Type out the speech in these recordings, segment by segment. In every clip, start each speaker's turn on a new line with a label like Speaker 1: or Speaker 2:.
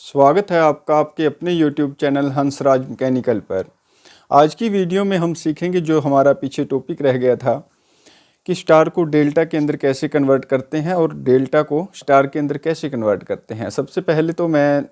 Speaker 1: स्वागत है आपका आपके अपने YouTube चैनल हंसराज मैकेनिकल पर। आज की वीडियो में हम सीखेंगे जो हमारा पीछे टॉपिक रह गया था कि स्टार को डेल्टा के अंदर कैसे कन्वर्ट करते हैं और डेल्टा को स्टार के अंदर कैसे कन्वर्ट करते हैं। सबसे पहले तो मैं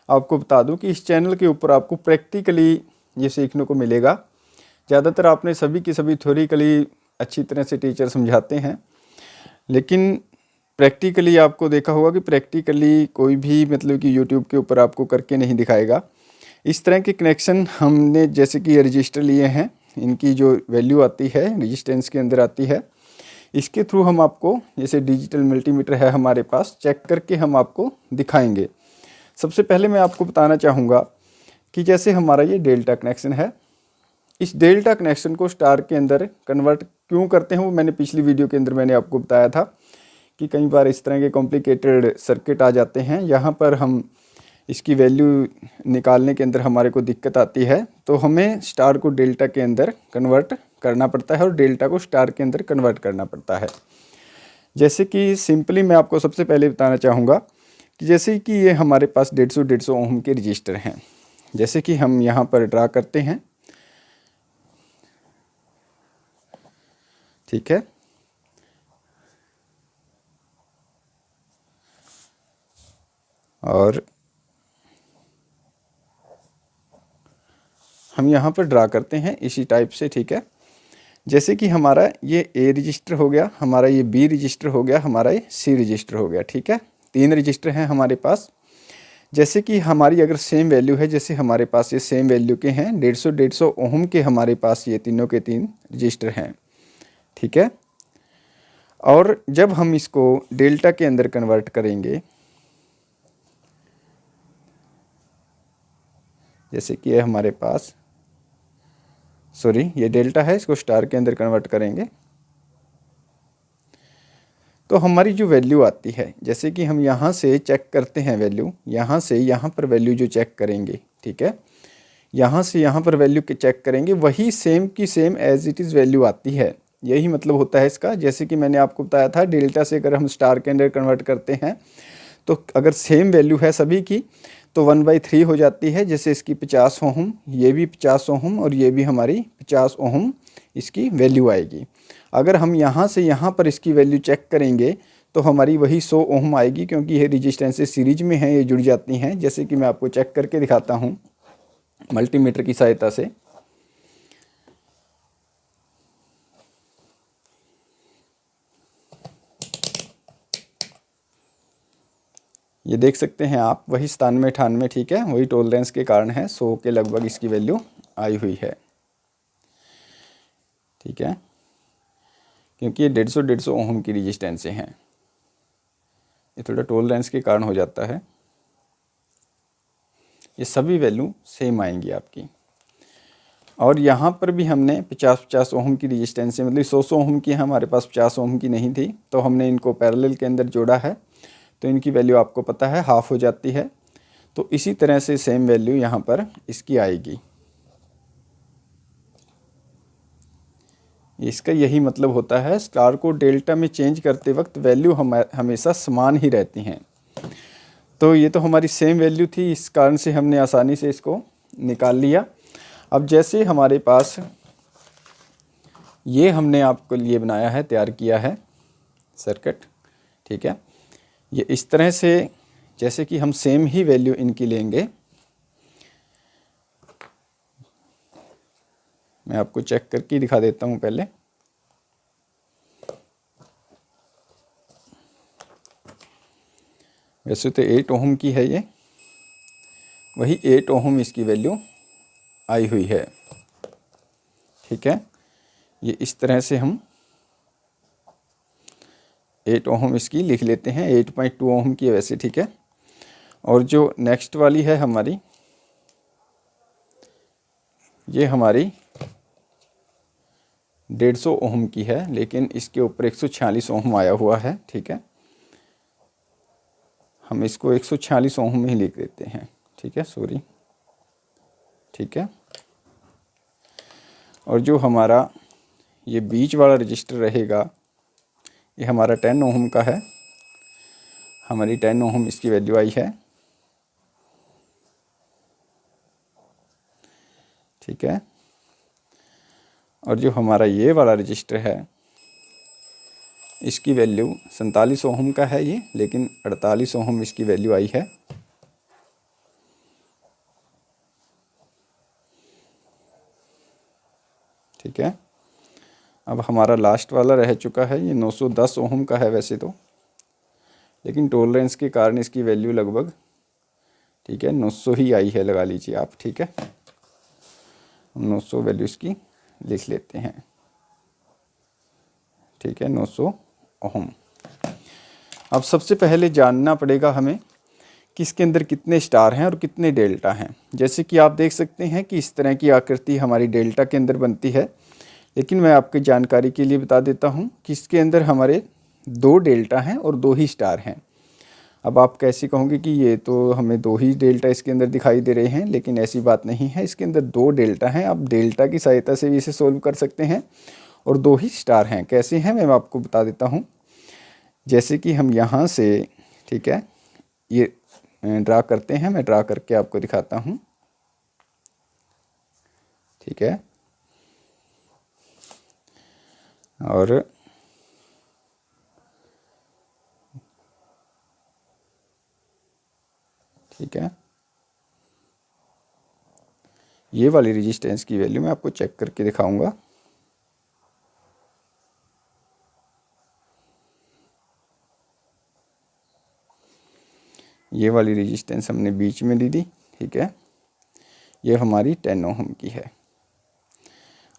Speaker 1: आपको बता दूं कि इस चैनल के ऊपर आपको प्रैक्टिकली ये सीखने को मिलेगा। ज़्यादातर आपने सभी की सभी थ्योरिकली अच्छी तरह से टीचर समझाते हैं, लेकिन प्रैक्टिकली आपको देखा होगा कि प्रैक्टिकली कोई भी मतलब कि यूट्यूब के ऊपर आपको करके नहीं दिखाएगा। इस तरह के कनेक्शन हमने जैसे कि ये रजिस्टर लिए हैं, इनकी जो वैल्यू आती है रेजिस्टेंस के अंदर आती है, इसके थ्रू हम आपको जैसे डिजिटल मल्टीमीटर है हमारे पास, चेक करके हम आपको दिखाएंगे। सबसे पहले मैं आपको बताना चाहूँगा कि जैसे हमारा ये डेल्टा कनेक्शन है, इस डेल्टा कनेक्शन को स्टार के अंदर कन्वर्ट क्यों करते हैं वो मैंने पिछली वीडियो के अंदर मैंने आपको बताया था कि कई बार इस तरह के कॉम्प्लिकेटेड सर्किट आ जाते हैं, यहाँ पर हम इसकी वैल्यू निकालने के अंदर हमारे को दिक्कत आती है, तो हमें स्टार को डेल्टा के अंदर कन्वर्ट करना पड़ता है और डेल्टा को स्टार के अंदर कन्वर्ट करना पड़ता है। जैसे कि सिंपली मैं आपको सबसे पहले बताना चाहूँगा कि जैसे कि ये हमारे पास 150 ओम के रजिस्टर हैं, जैसे कि हम यहाँ पर ड्रा करते हैं, ठीक है। और हम यहाँ पर ड्रा करते हैं इसी टाइप से, ठीक है। जैसे कि हमारा ये ए रजिस्टर हो गया, हमारा ये बी रजिस्टर हो गया, हमारा ये सी रजिस्टर हो गया, ठीक है। 3 रजिस्टर हैं हमारे पास। जैसे कि हमारी अगर सेम वैल्यू है, जैसे हमारे पास ये सेम वैल्यू के हैं 150 ओम के हमारे पास ये तीनों के 3 रजिस्टर हैं, ठीक है। और जब हम इसको डेल्टा के अंदर कन्वर्ट करेंगे, जैसे कि ये हमारे पास ये डेल्टा है, इसको स्टार के अंदर कन्वर्ट करेंगे तो हमारी जो वैल्यू आती है, जैसे कि हम यहाँ से चेक करते हैं वैल्यू, यहाँ से यहाँ पर वैल्यू जो चेक करेंगे, ठीक है, यहाँ से यहाँ पर वैल्यू के चेक करेंगे, वही सेम की same as it is value आती है। यही मतलब होता है इसका। जैसे कि मैंने आपको बताया था डेल्टा से अगर हम स्टार के अंदर कन्वर्ट करते हैं तो अगर सेम वैल्यू है सभी की तो 1/3 हो जाती है। जैसे इसकी 50 ओम, ये भी 50 ओम और ये भी हमारी 50 ओम इसकी वैल्यू आएगी। अगर हम यहाँ से यहाँ पर इसकी वैल्यू चेक करेंगे तो हमारी वही 100 ओम आएगी, क्योंकि ये रजिस्टेंसेस सीरीज में हैं, ये जुड़ जाती हैं। जैसे कि मैं आपको चेक करके दिखाता हूँ मल्टीमीटर की सहायता से। ये देख सकते हैं आप, वही 97-98, ठीक है, वही टॉलरेंस के कारण है, 100 के लगभग इसकी वैल्यू आई हुई है, ठीक है, क्योंकि ये 150 ओम की रेजिस्टेंस हैं। ये थोड़ा टॉलरेंस के कारण हो जाता है। ये सभी वैल्यू सेम आएंगी आपकी। और यहाँ पर भी हमने 50-50 ओम की रेजिस्टेंस, मतलब 100 ओम की, हमारे पास 50 ओम की नहीं थी, तो हमने इनको पैरेलल के अंदर जोड़ा है, तो इनकी वैल्यू आपको पता है हाफ हो जाती है। तो इसी तरह से सेम वैल्यू यहाँ पर इसकी आएगी। इसका यही मतलब होता है, स्टार को डेल्टा में चेंज करते वक्त वैल्यू हमेशा समान ही रहती हैं। तो ये तो हमारी सेम वैल्यू थी, इस कारण से हमने आसानी से इसको निकाल लिया। अब जैसे हमारे पास ये हमने आपके लिए बनाया है, तैयार किया है सर्किट, ठीक है। ये इस तरह से, जैसे कि हम सेम ही वैल्यू इनकी लेंगे, मैं आपको चेक करके दिखा देता हूँ पहले। वैसे तो 8 ओम की है ये, वही 8 ओम इसकी वैल्यू आई हुई है, ठीक है। ये इस तरह से हम 8 ओम इसकी लिख लेते हैं, 8.2 ओम की है वैसे, ठीक है। और जो नेक्स्ट वाली है हमारी, ये हमारी 150 ओम की है, लेकिन इसके ऊपर 146 ओम आया हुआ है, ठीक है। हम इसको 146 ओम में ही लिख देते हैं, ठीक है, ठीक है। और जो हमारा ये बीच वाला रजिस्टर रहेगा, ये हमारा 10 ओम का है, हमारी 10 ओम इसकी वैल्यू आई है। ठीक है। और जो हमारा ये वाला रजिस्टर है इसकी वैल्यू 47 ओम का है ये, लेकिन 48 ओम इसकी वैल्यू आई है। ठीक है। अब हमारा लास्ट वाला रह चुका है, ये 910 ओम का है वैसे तो, लेकिन टॉलरेंस के कारण इसकी वैल्यू लगभग, ठीक है, 900 ही आई है लगा लीजिए आप। ठीक है, हम 900 वैल्यू इसकी लिख लेते हैं। ठीक है, 900 ओम। अब सबसे पहले जानना पड़ेगा हमें कि इसके अंदर कितने स्टार हैं और कितने डेल्टा हैं। जैसे कि आप देख सकते हैं कि इस तरह की आकृति हमारी डेल्टा के अंदर बनती है, लेकिन मैं आपकी जानकारी के लिए बता देता हूं कि इसके अंदर हमारे 2 डेल्टा हैं और 2 ही स्टार हैं। अब आप कैसे कहोगे कि ये तो हमें 2 ही डेल्टा इसके अंदर दिखाई दे रहे हैं, लेकिन ऐसी बात नहीं है। इसके अंदर 2 डेल्टा हैं। आप डेल्टा की सहायता से भी इसे सोल्व कर सकते हैं, और 2 ही स्टार हैं। कैसे हैं मैं आपको बता देता हूँ। जैसे कि हम यहाँ से, ठीक है, ये ड्रा करते हैं। मैं ड्रा करके आपको दिखाता हूँ। ठीक है, और ठीक है, ये वाली रेजिस्टेंस की वैल्यू मैं आपको चेक करके दिखाऊंगा। ये वाली रेजिस्टेंस हमने बीच में दी थी। ठीक है, ये हमारी 10 ओम की है,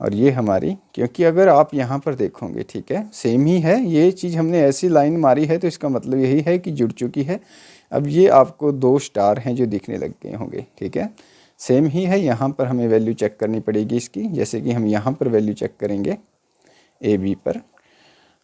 Speaker 1: और ये हमारी, क्योंकि अगर आप यहाँ पर देखोगे, ठीक है, सेम ही है। ये चीज़ हमने ऐसी लाइन मारी है तो इसका मतलब यही है कि जुड़ चुकी है। अब ये आपको 2 स्टार हैं जो दिखने लग गए होंगे। ठीक है, सेम ही है। यहाँ पर हमें वैल्यू चेक करनी पड़ेगी इसकी। जैसे कि हम यहाँ पर वैल्यू चेक करेंगे AB पर।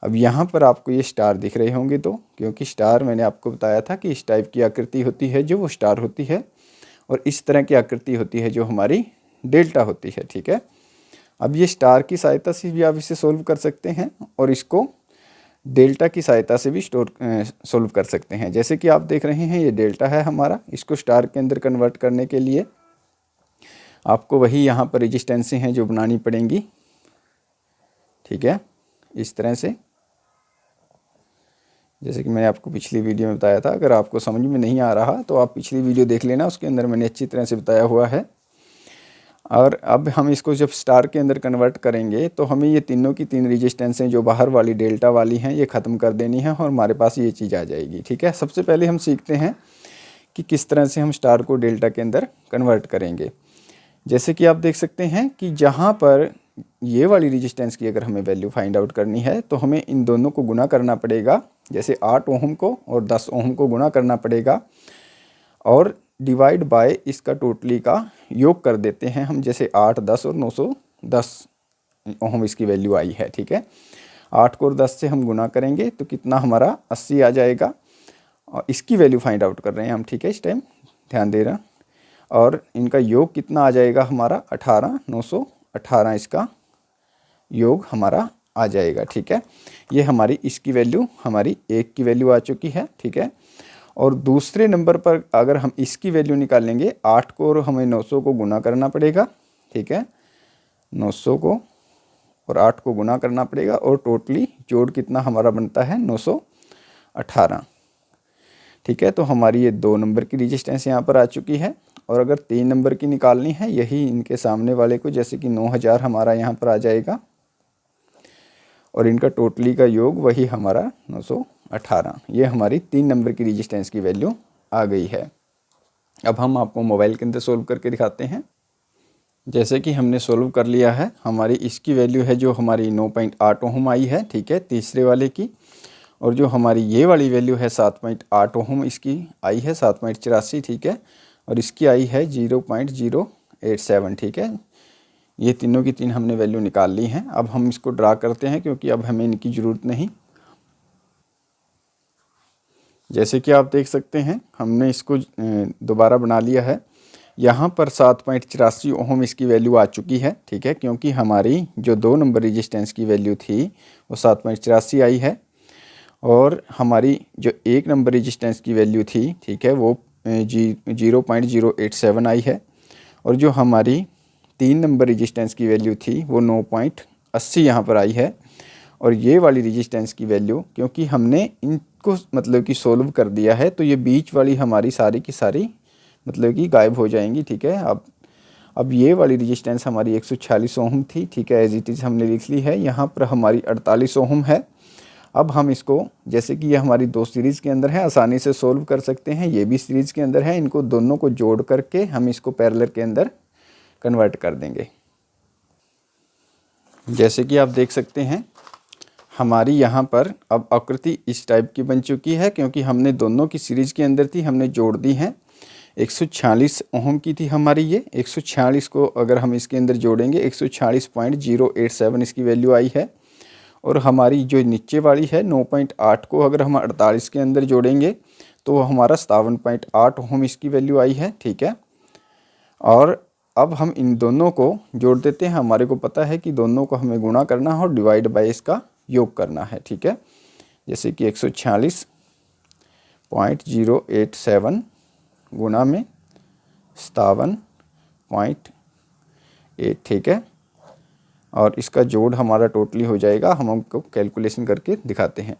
Speaker 1: अब यहाँ पर आपको ये स्टार दिख रहे होंगे, तो क्योंकि स्टार मैंने आपको बताया था कि इस टाइप की आकृति होती है जो वो स्टार होती है, और इस तरह की आकृति होती है जो हमारी डेल्टा होती है। ठीक है, अब ये स्टार की सहायता से भी आप इसे सोल्व कर सकते हैं, और इसको डेल्टा की सहायता से भी सोल्व कर सकते हैं। जैसे कि आप देख रहे हैं ये डेल्टा है हमारा, इसको स्टार के अंदर कन्वर्ट करने के लिए आपको वही यहाँ पर रेजिस्टेंसें हैं जो बनानी पड़ेंगी। ठीक है, इस तरह से, जैसे कि मैंने आपको पिछली वीडियो में बताया था। अगर आपको समझ में नहीं आ रहा तो आप पिछली वीडियो देख लेना, उसके अंदर मैंने अच्छी तरह से बताया हुआ है। और अब हम इसको जब स्टार के अंदर कन्वर्ट करेंगे तो हमें ये तीनों की 3 रेजिस्टेंसें जो बाहर वाली डेल्टा वाली हैं ये ख़त्म कर देनी है, और हमारे पास ये चीज़ आ जाएगी। ठीक है, सबसे पहले हम सीखते हैं कि किस तरह से हम स्टार को डेल्टा के अंदर कन्वर्ट करेंगे। जैसे कि आप देख सकते हैं कि जहाँ पर ये वाली रेजिस्टेंस की अगर हमें वैल्यू फाइंड आउट करनी है तो हमें इन दोनों को गुना करना पड़ेगा। जैसे 8 ओम को और 10 ओम को गुना करना पड़ेगा, और डिवाइड बाय इसका टोटली का योग कर देते हैं हम। जैसे 8, 10 और 910 ओम इसकी वैल्यू आई है। ठीक है, 8 को और 10 से हम गुना करेंगे तो कितना हमारा 80 आ जाएगा, और इसकी वैल्यू फाइंड आउट कर रहे हैं हम। ठीक है, इस टाइम ध्यान दे रहा। और इनका योग कितना आ जाएगा हमारा 18, 918 इसका योग हमारा आ जाएगा। ठीक है, ये हमारी इसकी वैल्यू, हमारी 1 की वैल्यू आ चुकी है। ठीक है, और दूसरे नंबर पर अगर हम इसकी वैल्यू निकालेंगे, 8 को और हमें 900 को गुना करना पड़ेगा। ठीक है, 900 को और 8 को गुना करना पड़ेगा, और टोटली जोड़ कितना हमारा बनता है 918। ठीक है, तो हमारी ये 2 नंबर की रेजिस्टेंस यहाँ पर आ चुकी है। और अगर 3 नंबर की निकालनी है, यही इनके सामने वाले को, जैसे कि 9000 हमारा यहाँ पर आ जाएगा, और इनका टोटली का योग वही हमारा 918। ये हमारी 3 नंबर की रेजिस्टेंस की वैल्यू आ गई है। अब हम आपको मोबाइल के अंदर सोल्व करके दिखाते हैं। जैसे कि हमने सोल्व कर लिया है, हमारी इसकी वैल्यू है जो हमारी 9.8 ओम आई है। ठीक है, तीसरे वाले की, और जो हमारी ये वाली वैल्यू है 7.8 ओम इसकी आई है, 7.84। ठीक है, और इसकी आई है 0.087। ठीक है, ये तीनों की 3 हमने वैल्यू निकाल ली हैं। अब हम इसको ड्रा करते हैं, क्योंकि अब हमें इनकी ज़रूरत नहीं। जैसे कि आप देख सकते हैं हमने इसको दोबारा बना लिया है। यहाँ पर 7.84 ओम इसकी वैल्यू आ चुकी है। ठीक है, क्योंकि हमारी जो 2 नंबर रेजिस्टेंस की वैल्यू थी वो 7.84 आई है, और हमारी जो 1 नंबर रेजिस्टेंस की वैल्यू थी, ठीक है, वो 0.087 आई है, और जो हमारी 3 नंबर रेजिस्टेंस की वैल्यू थी वो 9.80 यहाँ पर आई है। और ये वाली रेजिस्टेंस की वैल्यू, क्योंकि हमने इनको मतलब कि सोल्व कर दिया है, तो ये बीच वाली हमारी सारी की सारी मतलब कि गायब हो जाएंगी। ठीक है, अब ये वाली रेजिस्टेंस हमारी 146 ओम थी। ठीक है, एज इट इज़ हमने लिख ली है। यहाँ पर हमारी 48 ओम है। अब हम इसको, जैसे कि ये हमारी 2 सीरीज़ के अंदर है, आसानी से सोल्व कर सकते हैं। ये भी सीरीज़ के अंदर है, इनको दोनों को जोड़ करके हम इसको पैरेलल के अंदर कन्वर्ट कर देंगे। जैसे कि आप देख सकते हैं हमारी यहाँ पर अब आकृति इस टाइप की बन चुकी है, क्योंकि हमने दोनों की सीरीज़ के अंदर थी, हमने जोड़ दी हैं। 146 ओम की थी हमारी ये, 146 को अगर हम इसके अंदर जोड़ेंगे 146.087 इसकी वैल्यू आई है। और हमारी जो नीचे वाली है 9.8 को अगर हम 48 के अंदर जोड़ेंगे तो हमारा 57.8 ओम इसकी वैल्यू आई है। ठीक है, और अब हम इन दोनों को जोड़ देते हैं। हमारे को पता है कि दोनों को हमें गुणा करना है और डिवाइड बाय इसका योग करना है। ठीक है, जैसे कि 146.087 गुणा में 57.8। ठीक है, और इसका जोड़ हमारा टोटली हो जाएगा। हम आपको कैलकुलेशन करके दिखाते हैं।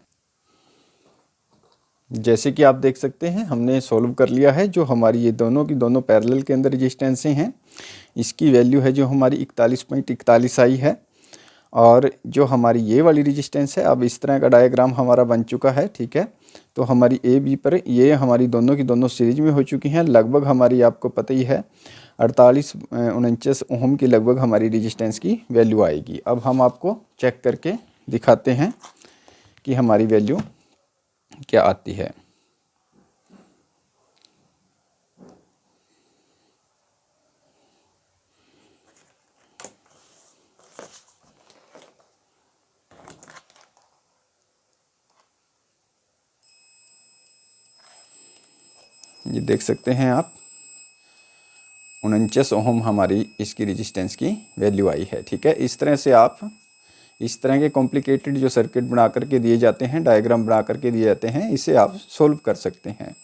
Speaker 1: जैसे कि आप देख सकते हैं हमने सोल्व कर लिया है। जो हमारी ये दोनों की दोनों पैरेलल के अंदर रेजिस्टेंसें हैं, इसकी वैल्यू है जो हमारी 41.41 आई है। और जो हमारी ये वाली रेजिस्टेंस है, अब इस तरह का डायग्राम हमारा बन चुका है। ठीक है, तो हमारी ए बी पर ये हमारी दोनों की दोनों सीरीज में हो चुकी हैं। लगभग हमारी आपको पता ही है 48-49 ओम की लगभग हमारी रेजिस्टेंस की वैल्यू आएगी। अब हम आपको चेक करके दिखाते हैं कि हमारी वैल्यू क्या आती है। ये देख सकते हैं आप 49 ओम हमारी इसकी रेजिस्टेंस की वैल्यू आई है। ठीक है, इस तरह से आप इस तरह के कॉम्प्लिकेटेड जो सर्किट बना करके दिए जाते हैं, डायग्राम बना करके दिए जाते हैं, इसे आप सोल्व कर सकते हैं।